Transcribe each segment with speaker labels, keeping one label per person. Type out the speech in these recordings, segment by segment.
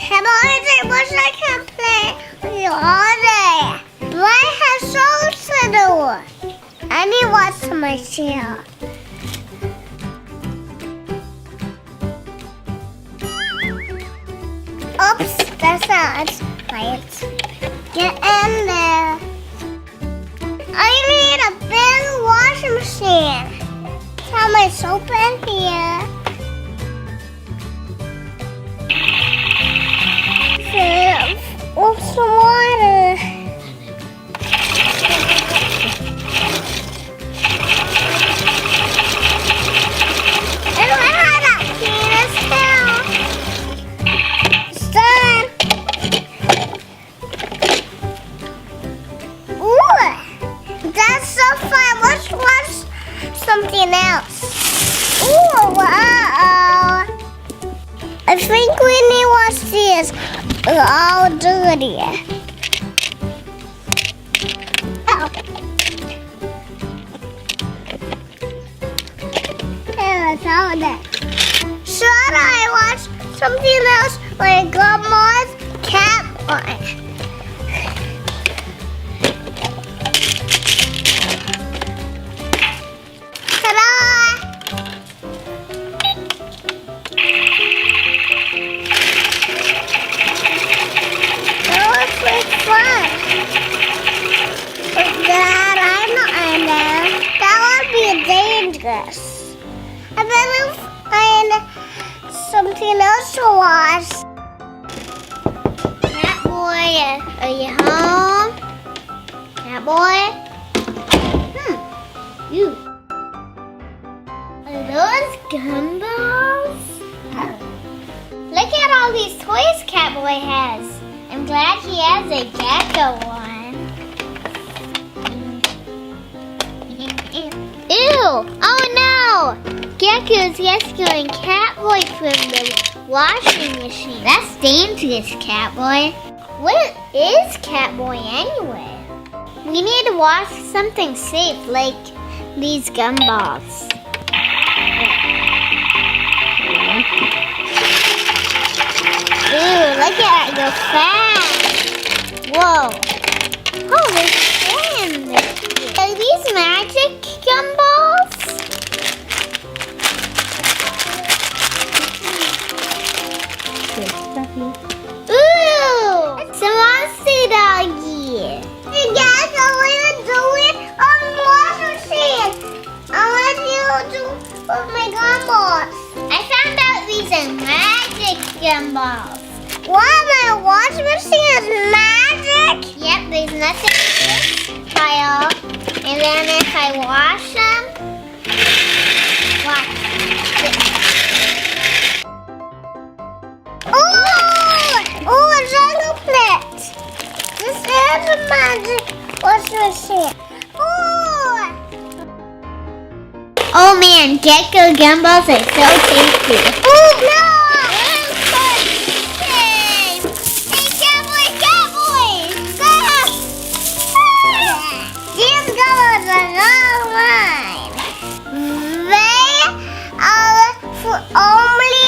Speaker 1: Come on, I wish I can play all day. But I have shows to do. I need to watch my show. Oops, that's not right. Get in there. I need a big washing machine. Have my soap in here. Fill with some water. I don't know how to clean this now. It's done. Ooh, that's so fun. Let's watch something else. Ooh, wow. I think we need to watch this. It's all dirty. Oh. It's all there. Should I watch something else like Grandma's Catboy? I better find something else to watch. Catboy, are you home? Catboy? You. Are those gumballs? Look at all these toys Catboy has. I'm glad he has a Gekko one. Ew! Oh no! Gekko's rescuing Catboy from the washing machine. That's dangerous, Catboy. What is Catboy anyway? We need to wash something safe, like these gumballs. Ew, look at it go fast. Whoa. Oh, there's sand. Are these magic gumballs? Ooh! It's a monster doggy. Hey guys, I want to do it on the washing machine. I want you to do with my gumballs. I found out these are magic gumballs. Wow, my washing machine is magic? Yep, there's nothing in this pile. And then if I wash them, watch. Oh, a chocolate. This is a magic washing machine. Oh man, Gekko gumballs are so tasty. Oh no! Hey, Catboy! Stop! These gumballs are not mine. They are for only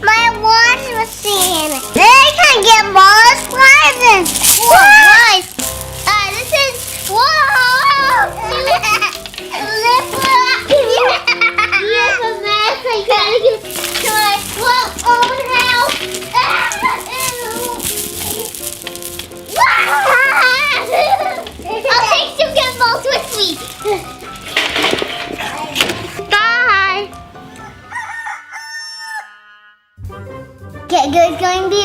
Speaker 1: my washing machine. They can get more prizes. Whoa! This is whoa! Yes, a mess. I gotta get to my own house. I'll take some gumballs with me. Bye. Gekko's going to be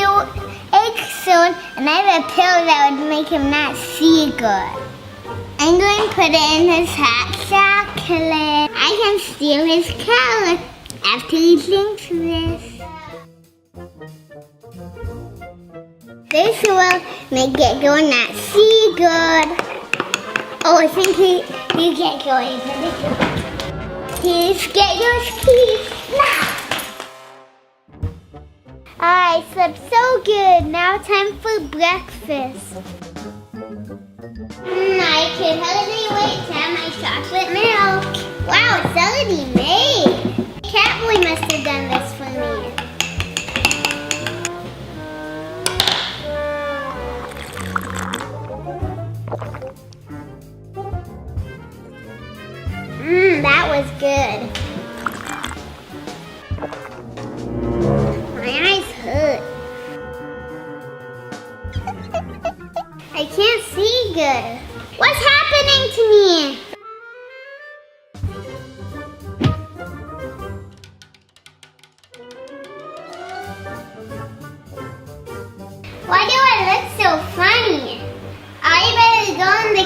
Speaker 1: egg soon, and I have a pill that would make him not see good. I'm going to put it in his hot chocolate. I can steal his color after he drinks this. This will make Gekko not see good. Oh, I think he can't go into this. Here's Gekko's teeth. Now. I slept so good. Now time for breakfast. I can hardly wait to have my chocolate milk. Wow, it's already made. Catboy must have done this for me.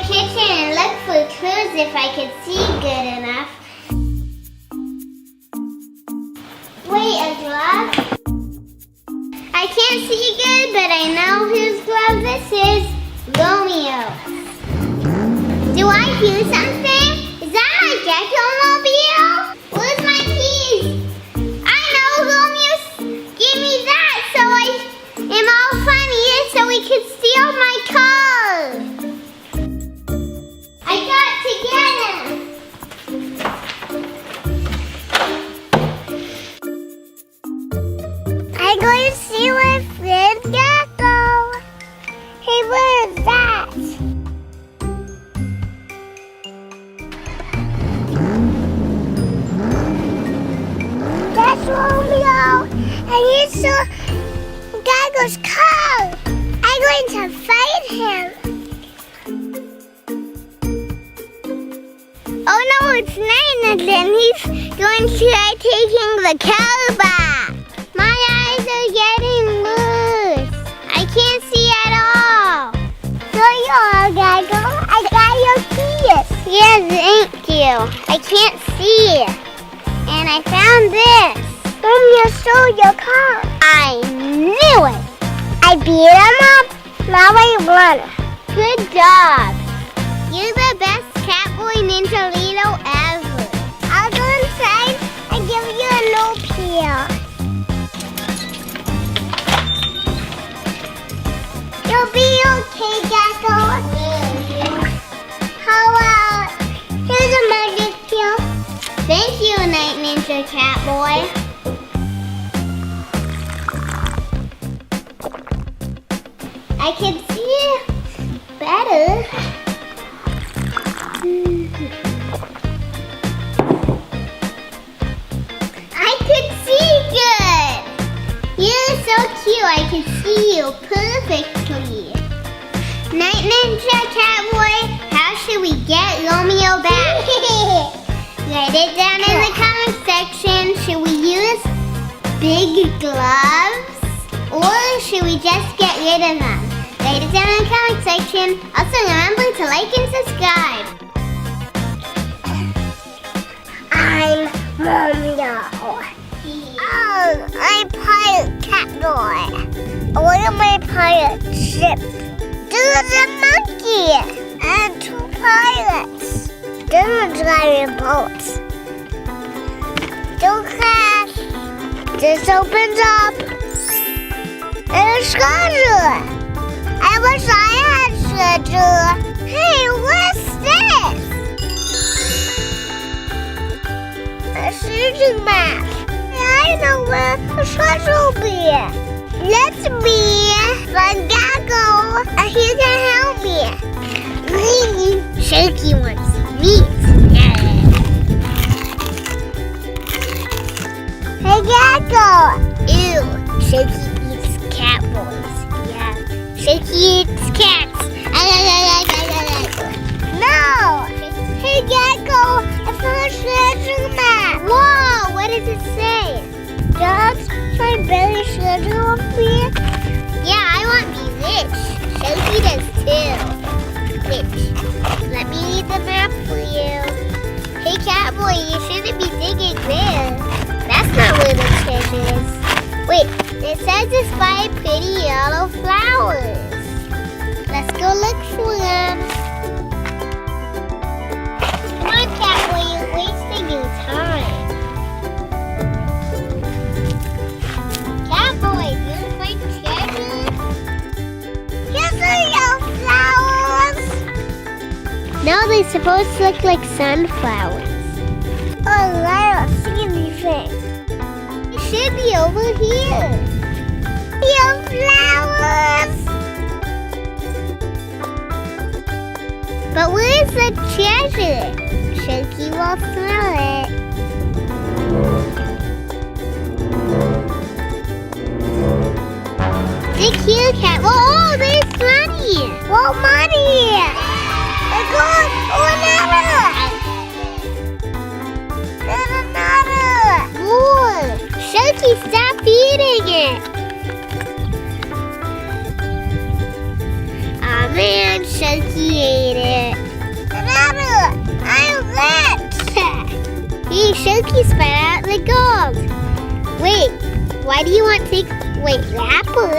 Speaker 1: kitchen and look for clues if I could see good enough. Wait, a glove? I can't see good, but I know whose glove this is. Romeo. Do I hear something? Is that my Gekko mobile? Where's my keys? I know Romeo gave me that so I am all funny so we could steal my car. I got to get him. I'm going to see my friend Gekko. Hey, where is that? That's Romeo. And he saw Gekko's car. I'm going to fight him. Oh no, it's night and then he's going to try taking the car back. My eyes are getting loose. I can't see at all. There you are, Gekko. I got your keys. Yes, thank you. I can't see. And I found this. Romeo stole your car. I knew it. I beat him up. Now I won. Good job. You're the best Catboy Ninja Lito ever. I'll go inside and give you a new peel. You'll be okay, Gekko. How about here's a magic peel. Thank you, Night Ninja Catboy. I can see better. I could see good. You're so cute. I can see you perfectly. Night Ninja Catboy, how should we get Romeo back? Write it down in the comment section. Should we use big gloves or should we just get rid of them? Write it down in the comment section. Also remember to like and subscribe. I'm Romeo. Oh, I'm Pirate Catboy. What am I pirate ship? There's a monkey and two pirates. They're driving boats. Don't crash. This opens up. And a treasure. I wish I had treasure. Hey, what's this? A shooting map. I know where the treasure will be. Let's be from Gekko, and he can help me. Shaky wants meat. Hey, Gekko. Ew, Shaky eats cat boys. Yeah, Shaky eats cats. No. Hey, Gekko, I found a treasure map. Whoa, what does it say? Does my belly treasure up here? Yeah, I want to be rich. Shaky does too. Rich. Let me read the map for you. Hey, Catboy, you shouldn't be digging there. That's not where the treasure is. Wait, it says it's by pretty yellow flowers. Let's go look for them. Come on, Catboy, you're wasting your time. Catboy, do you find treasure? Here's the yellow flowers. No, they're supposed to look like sunflowers. Oh, I don't see anything. It should be over here. Yellow flowers. But where's the treasure? Shaky will smell it. Dig here, Cat. Oh, there's money. Whoa, money. There's gold. Oh, another. There's another. More. Shaky, stop eating it. Aw, man, Shaky ate it. Shooky spread out the gold. Wait, why do you want to... Wait, wrapper?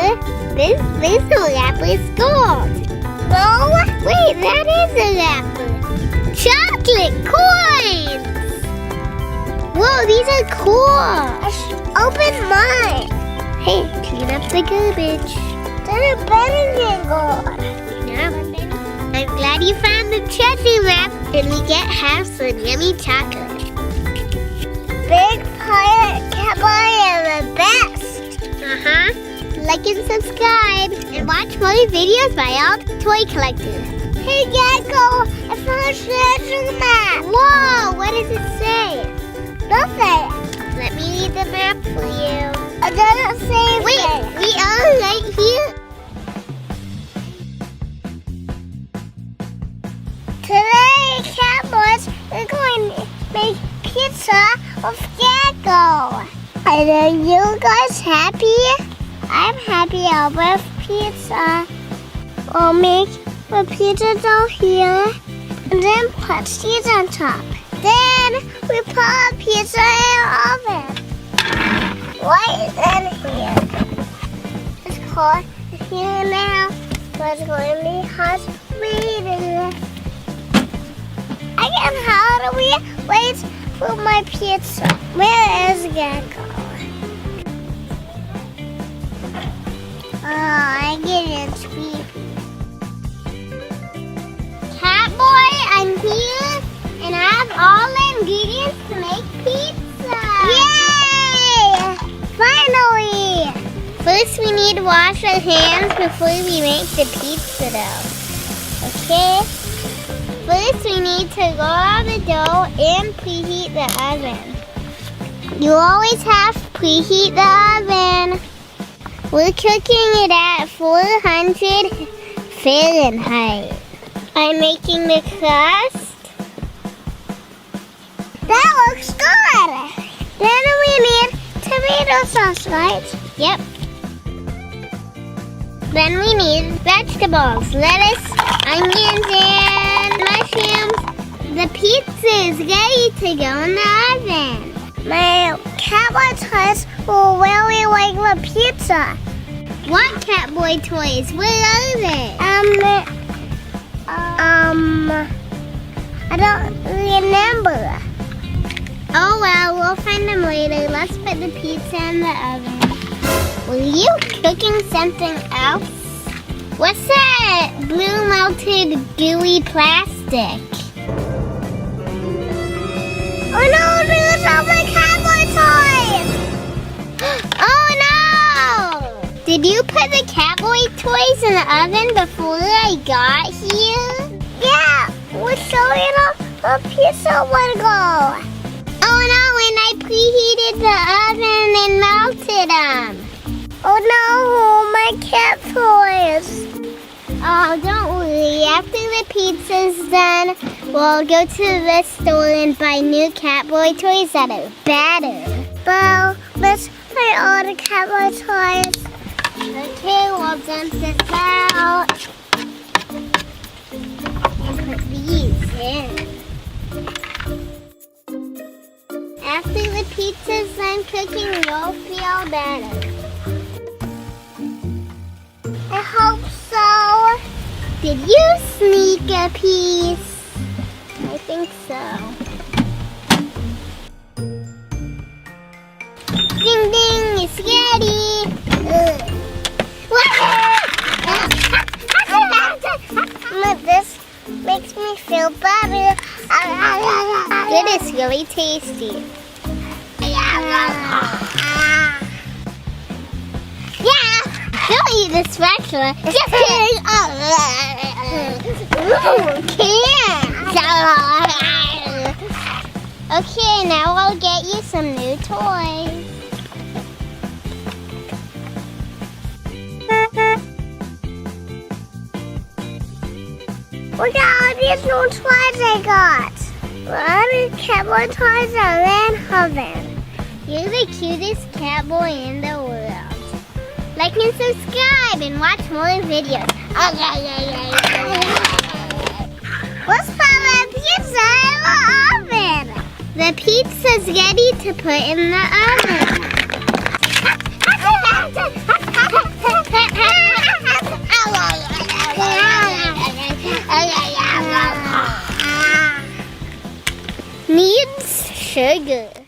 Speaker 1: This no wrapper is gold. No? Wait, that is a wrapper. Chocolate coins! Whoa, these are cool. Open mine. Hey, clean up the garbage. They're better than gold. Yeah, I'm glad you found the treasure map, and we get half some yummy chocolate. Big Pirate Catboy are the best. Like and subscribe, and watch more videos by all the toy collectors. Hey Gekko, I found a treasure map. Whoa, what does it say? Nothing. Let me read the map for you. It doesn't say. Wait, we are right here. Today, Catboys, we're going to make pizza with Gekko. Are you guys happy? I'm happy. I'll make pizza. I'll make the pizza dough here, and then put cheese on top. Then we put a pizza in the oven. Right in here. It's cold here now, but it's going to be hot later. I can hardly wait for my pizza. Where is Gekko? Oh, I get it sleepy. Catboy, I'm here, and I have all the ingredients to make pizza. Yay! Finally! First, we need to wash our hands before we make the pizza dough. Okay? First, we need to roll the dough and preheat the oven. You always have to preheat the oven. We're cooking it at 400 Fahrenheit. I'm making the crust. That looks good. Then we need tomato sauce, right? Yep. Then we need vegetables, lettuce, onions, and mushrooms. The pizza is ready to go in the oven. My Catboy toys will really like the pizza. What Catboy toys? Where are they? I don't remember. Oh well, we'll find them later. Let's put the pizza in the oven. Were you cooking something else? What's that blue melted gooey plastic? Oh no, there's all the Catboy toys! Oh no! Did you put the Catboy toys in the oven before I got here? Yeah, we're showing off the pizza would go. Oh no, and I preheated the oven and melted them. Oh no, my cat toys. Oh, don't worry. After the pizza's done, we'll go to the store and buy new Catboy toys that are better. Well, let's buy all the Catboy toys. Okay, we'll dump this out. And put these in. After the pizza's done cooking, you'll feel better. I hope so. Did you sneak a piece? I think so. Ding ding, it's ready. This makes me feel better. It is really tasty. Yeah, don't eat the spatula. Just kidding. Okay, now I'll get you some new toys. Look at all these new toys I got. All the Catboy toys are in heaven. You're the cutest Catboy in the world. Like and subscribe and watch more videos. Let's put the pizza in the oven. The pizza's ready to put in the oven. Needs sugar.